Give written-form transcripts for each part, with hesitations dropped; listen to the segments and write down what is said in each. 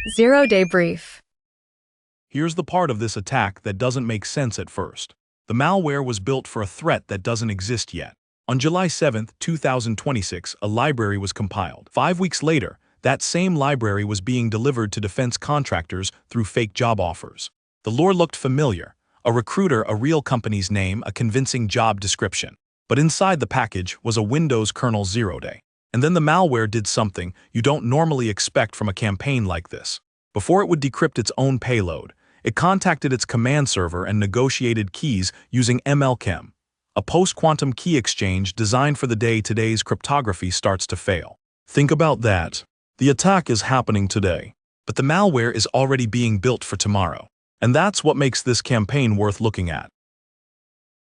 0-day brief. Here's the part of this attack that doesn't make sense at first. The malware was built for a threat that doesn't exist yet. On July 7, 2026, a library was compiled. 5 weeks later, that same library was being delivered to defense contractors through fake job offers. The lore looked familiar. A recruiter, a real company's name, a convincing job description. But inside the package was a Windows kernel 0-day. And then the malware did something you don't normally expect from a campaign like this. Before it would decrypt its own payload, it contacted its command server and negotiated keys using ML-KEM, a post-quantum key exchange designed for the day today's cryptography starts to fail. Think about that. The attack is happening today, but the malware is already being built for tomorrow. And that's what makes this campaign worth looking at.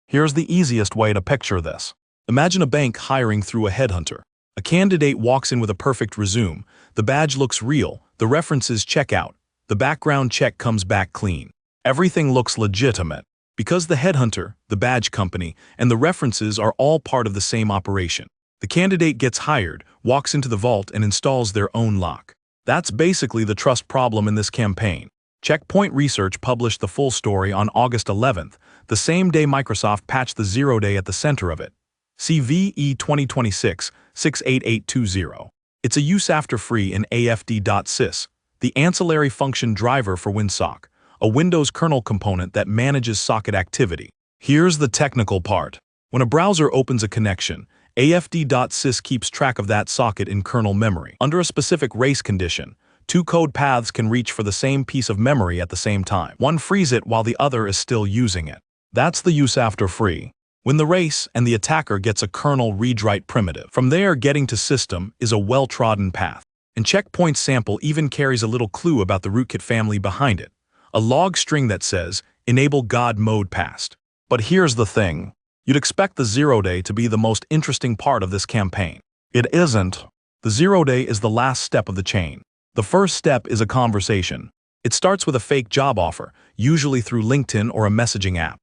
Here's the easiest way to picture this. Imagine a bank hiring through a headhunter. A candidate walks in with a perfect resume. The badge looks real, the references check out, the background check comes back clean. Everything looks legitimate. Because the headhunter, the badge company, and the references are all part of the same operation. The candidate gets hired, walks into the vault, and installs their own lock. That's basically the trust problem in this campaign. Checkpoint Research published the full story on August 11th, the same day Microsoft patched the 0-day at the center of it. CVE-2026-68820. It's a use after free in afd.sys, the ancillary function driver for WinSock, a Windows kernel component that manages socket activity. Here's the technical part. When a browser opens a connection, afd.sys keeps track of that socket in kernel memory. Under a specific race condition, two code paths can reach for the same piece of memory at the same time. One frees it while the other is still using it. That's the use after free. When the race and the attacker gets a kernel read-write primitive. From there, getting to system is a well-trodden path. And Checkpoint sample even carries a little clue about the rootkit family behind it. A log string that says, enable God mode passed. But here's the thing. You'd expect the 0-day to be the most interesting part of this campaign. It isn't. The 0-day is the last step of the chain. The first step is a conversation. It starts with a fake job offer, usually through LinkedIn or a messaging app.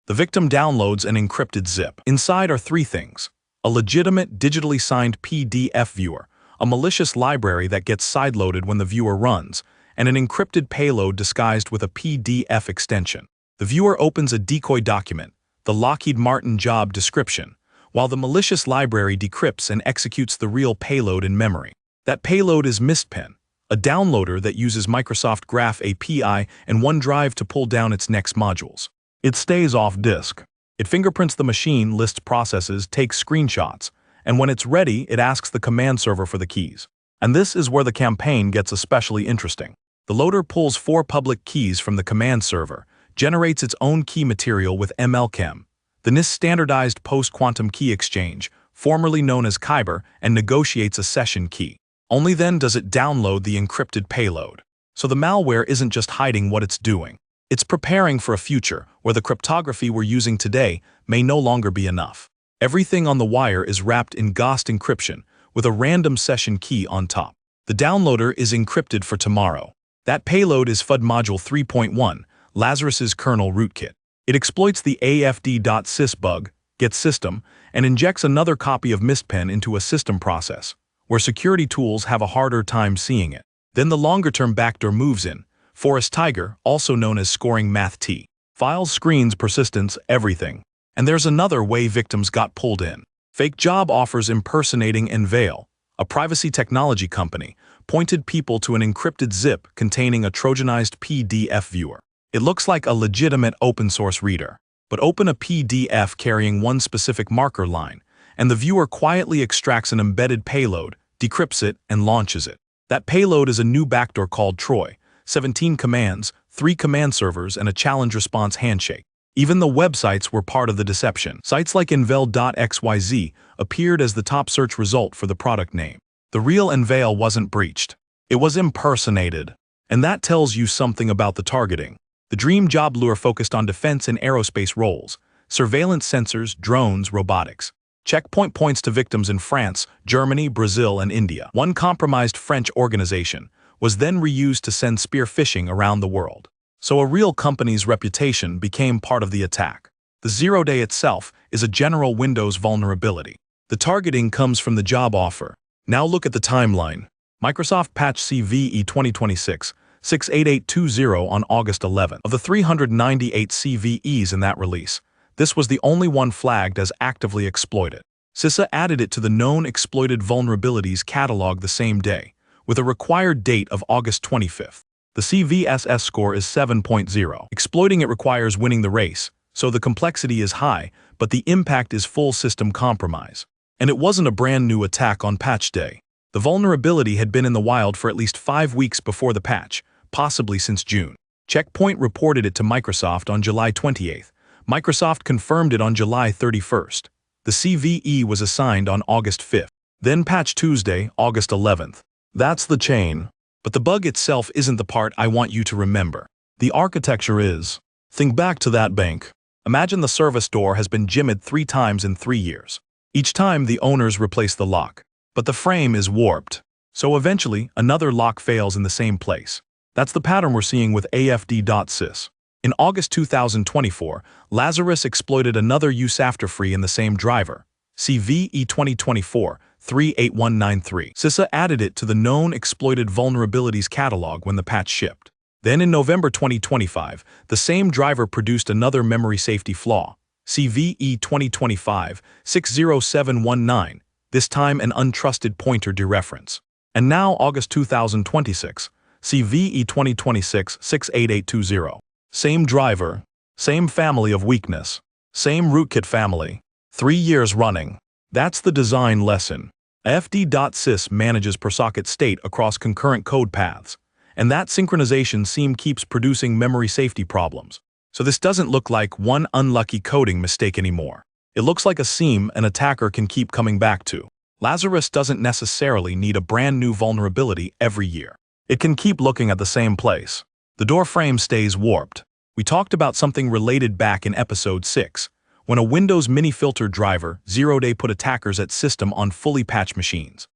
The victim downloads an encrypted zip. Inside are three things: a legitimate digitally signed PDF viewer, a malicious library that gets sideloaded when the viewer runs, and an encrypted payload disguised with a PDF extension. The viewer opens a decoy document, the Lockheed Martin job description, while the malicious library decrypts and executes the real payload in memory. That payload is MLKEM, a downloader that uses Microsoft Graph API and OneDrive to pull down its next modules. It stays off disk. It fingerprints the machine, lists processes, takes screenshots, and when it's ready, it asks the command server for the keys. And this is where the campaign gets especially interesting. The loader pulls 4 public keys from the command server, generates its own key material with ML-KEM, the NIST standardized post-quantum key exchange, formerly known as Kyber, and negotiates a session key. Only then does it download the encrypted payload. So the malware isn't just hiding what it's doing. It's preparing for a future where the cryptography we're using today may no longer be enough. Everything on the wire is wrapped in ghost encryption with a random session key on top. The downloader is encrypted for tomorrow. That payload is FUD Module 3.1, Lazarus's kernel rootkit. It exploits the afd.sys bug, gets system, and injects another copy of MLKEM into a system process, where security tools have a harder time seeing it. Then the longer-term backdoor moves in. Forest Tiger, also known as scoring math T. Files, screens, persistence, everything. And there's another way victims got pulled in. Fake job offers impersonating Enveil, a privacy technology company, pointed people to an encrypted zip containing a Trojanized PDF viewer. It looks like a legitimate open-source reader. But open a PDF carrying one specific marker line, and the viewer quietly extracts an embedded payload, decrypts it, and launches it. That payload is a new backdoor called Troy. 17 commands, 3 command servers, and a challenge-response handshake. Even the websites were part of the deception. Sites like Enveil.xyz appeared as the top search result for the product name. The real Enveil wasn't breached. It was impersonated. And that tells you something about the targeting. The dream job lure focused on defense and aerospace roles, surveillance sensors, drones, robotics. Checkpoint points to victims in France, Germany, Brazil, and India. One compromised French organization was then reused to send spear phishing around the world. So a real company's reputation became part of the attack. The 0-day itself is a general Windows vulnerability. The targeting comes from the job offer. Now look at the timeline. Microsoft patched CVE-2026-68820 on August 11. Of the 398 CVEs in that release, this was the only one flagged as actively exploited. CISA added it to the known exploited vulnerabilities catalog the same day, with a required date of August 25th. The CVSS score is 7.0. Exploiting it requires winning the race, so the complexity is high, but the impact is full system compromise. And it wasn't a brand new attack on patch day. The vulnerability had been in the wild for at least 5 weeks before the patch, possibly since June. Check Point reported it to Microsoft on July 28th. Microsoft confirmed it on July 31st. The CVE was assigned on August 5th. Then patch Tuesday, August 11th. That's the chain. But the bug itself isn't the part I want you to remember. The architecture is. Think back to that bank. Imagine the service door has been jimmied 3 times in 3 years. Each time the owners replace the lock. But the frame is warped. So eventually, another lock fails in the same place. That's the pattern we're seeing with afd.sys. In August 2024, Lazarus exploited another use after free in the same driver, CVE-2026-68820. CISA added it to the known exploited vulnerabilities catalog when the patch shipped. Then in November 2025, the same driver produced another memory safety flaw, CVE-2026-60719, this time an untrusted pointer dereference. And now August 2026, CVE-2026-68820. Same driver, same family of weakness, same rootkit family, 3 years running. That's the design lesson. afd.sys manages per socket state across concurrent code paths, and that synchronization seam keeps producing memory safety problems. So this doesn't look like one unlucky coding mistake anymore. It looks like a seam an attacker can keep coming back to. Lazarus doesn't necessarily need a brand new vulnerability every year. It can keep looking at the same place. The door frame stays warped. We talked about something related back in episode 6, when a Windows mini filter driver 0-day put attackers at system on fully patched machines.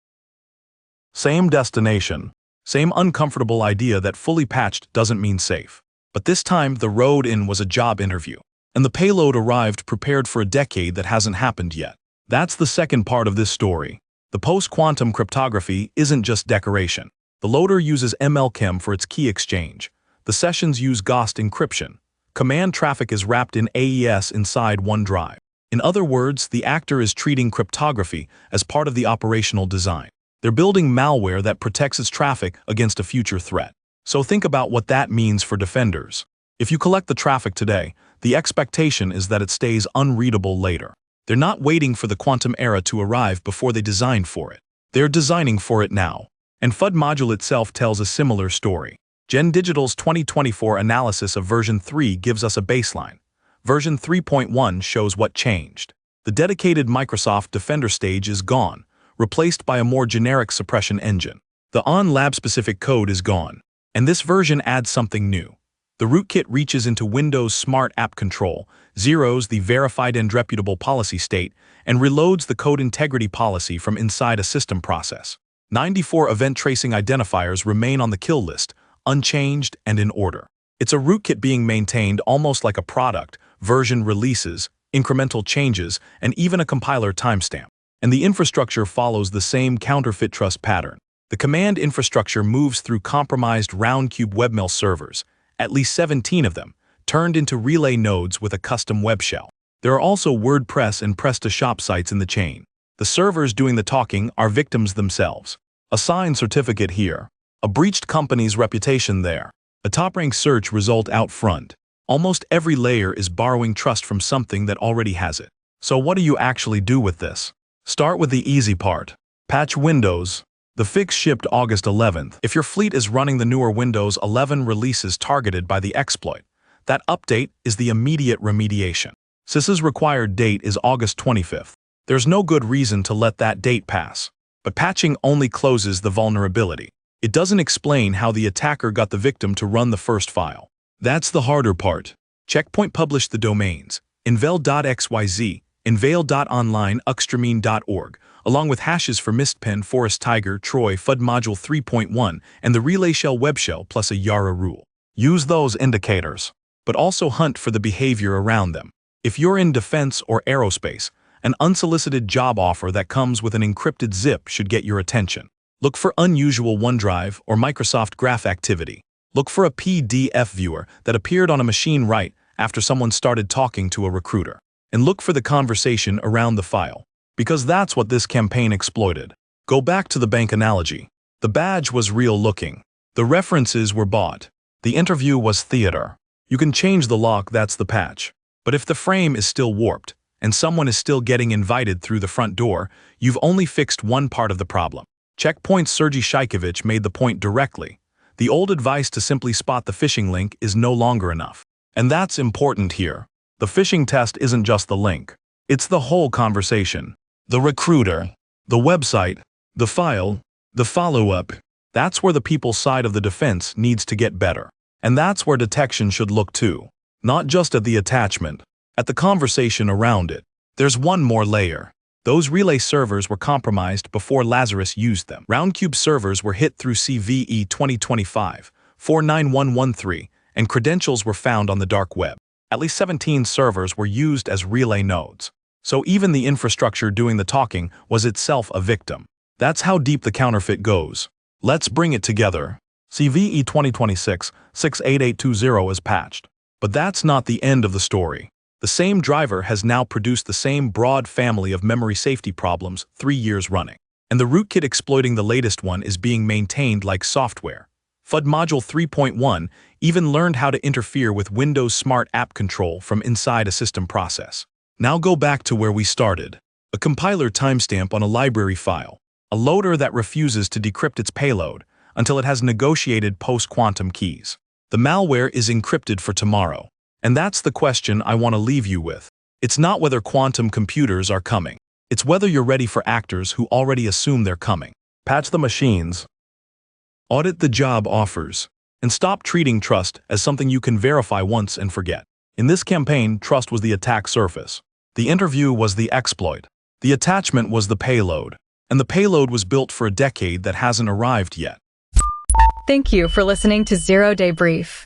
Same destination, same uncomfortable idea that fully patched doesn't mean safe. But this time the road in was a job interview, and the payload arrived prepared for a decade that hasn't happened yet. That's the second part of this story. The post-quantum cryptography isn't just decoration. The loader uses ML-KEM for its key exchange. The sessions use ghost encryption. Command traffic is wrapped in AES inside one drive. In other words, the actor is treating cryptography as part of the operational design. They're building malware that protects its traffic against a future threat. So think about what that means for defenders. If you collect the traffic today, the expectation is that it stays unreadable later. They're not waiting for the quantum era to arrive before they design for it. They're designing for it now. And FUD module itself tells a similar story. Gen Digital's 2024 analysis of version 3 gives us a baseline. Version 3.1 shows what changed. The dedicated Microsoft Defender stage is gone, replaced by a more generic suppression engine. The on-lab-specific code is gone. And this version adds something new. The rootkit reaches into Windows Smart App Control, zeros the verified and reputable policy state, and reloads the code integrity policy from inside a system process. 94 event tracing identifiers remain on the kill list, unchanged and in order. It's a rootkit being maintained almost like a product, version releases, incremental changes, and even a compiler timestamp. And the infrastructure follows the same counterfeit trust pattern. The command infrastructure moves through compromised round-cube webmail servers, at least 17 of them, turned into relay nodes with a custom web shell. There are also WordPress and Press-to-Shop sites in the chain. The servers doing the talking are victims themselves. A signed certificate here. A breached company's reputation there. A top-ranked search result out front. Almost every layer is borrowing trust from something that already has it. So what do you actually do with this? Start with the easy part. Patch Windows. The fix shipped August 11th. If your fleet is running the newer Windows 11 releases targeted by the exploit, that update is the immediate remediation. CISA's required date is August 25th. There's no good reason to let that date pass. But patching only closes the vulnerability. It doesn't explain how the attacker got the victim to run the first file. That's the harder part. Checkpoint published the domains, invel.xyz, invail.online, uxtramine.org, along with hashes for Mistpen, Forest Tiger, Troy, FUD Module 3.1, and the Relay Shell web shell plus a Yara rule. Use those indicators, but also hunt for the behavior around them. If you're in defense or aerospace, an unsolicited job offer that comes with an encrypted zip should get your attention. Look for unusual OneDrive or Microsoft Graph activity. Look for a PDF viewer that appeared on a machine right after someone started talking to a recruiter. And look for the conversation around the file, because that's what this campaign exploited. Go back to the bank analogy. The badge was real-looking. The references were bought. The interview was theater. You can change the lock, that's the patch. But if the frame is still warped, and someone is still getting invited through the front door, you've only fixed one part of the problem. Checkpoint's Sergei Shaikovich made the point directly. The old advice to simply spot the phishing link is no longer enough. And that's important here. The phishing test isn't just the link. It's the whole conversation. The recruiter, the website, the file, the follow-up. That's where the people side of the defense needs to get better. And that's where detection should look too. Not just at the attachment, at the conversation around it. There's one more layer. Those relay servers were compromised before Lazarus used them. Roundcube servers were hit through CVE-2026-68820, and credentials were found on the dark web. At least 17 servers were used as relay nodes. So even the infrastructure doing the talking was itself a victim. That's how deep the counterfeit goes. Let's bring it together. CVE-2026-68820 is patched. But that's not the end of the story. The same driver has now produced the same broad family of memory safety problems 3 years running. And the rootkit exploiting the latest one is being maintained like software. FUD Module 3.1 even learned how to interfere with Windows Smart App Control from inside a system process. Now go back to where we started. A compiler timestamp on a library file. A loader that refuses to decrypt its payload until it has negotiated post-quantum keys. The malware is encrypted for tomorrow. And that's the question I want to leave you with. It's not whether quantum computers are coming. It's whether you're ready for actors who already assume they're coming. Patch the machines. Audit the job offers. And stop treating trust as something you can verify once and forget. In this campaign, trust was the attack surface. The interview was the exploit. The attachment was the payload. And the payload was built for a decade that hasn't arrived yet. Thank you for listening to Zero Day Brief.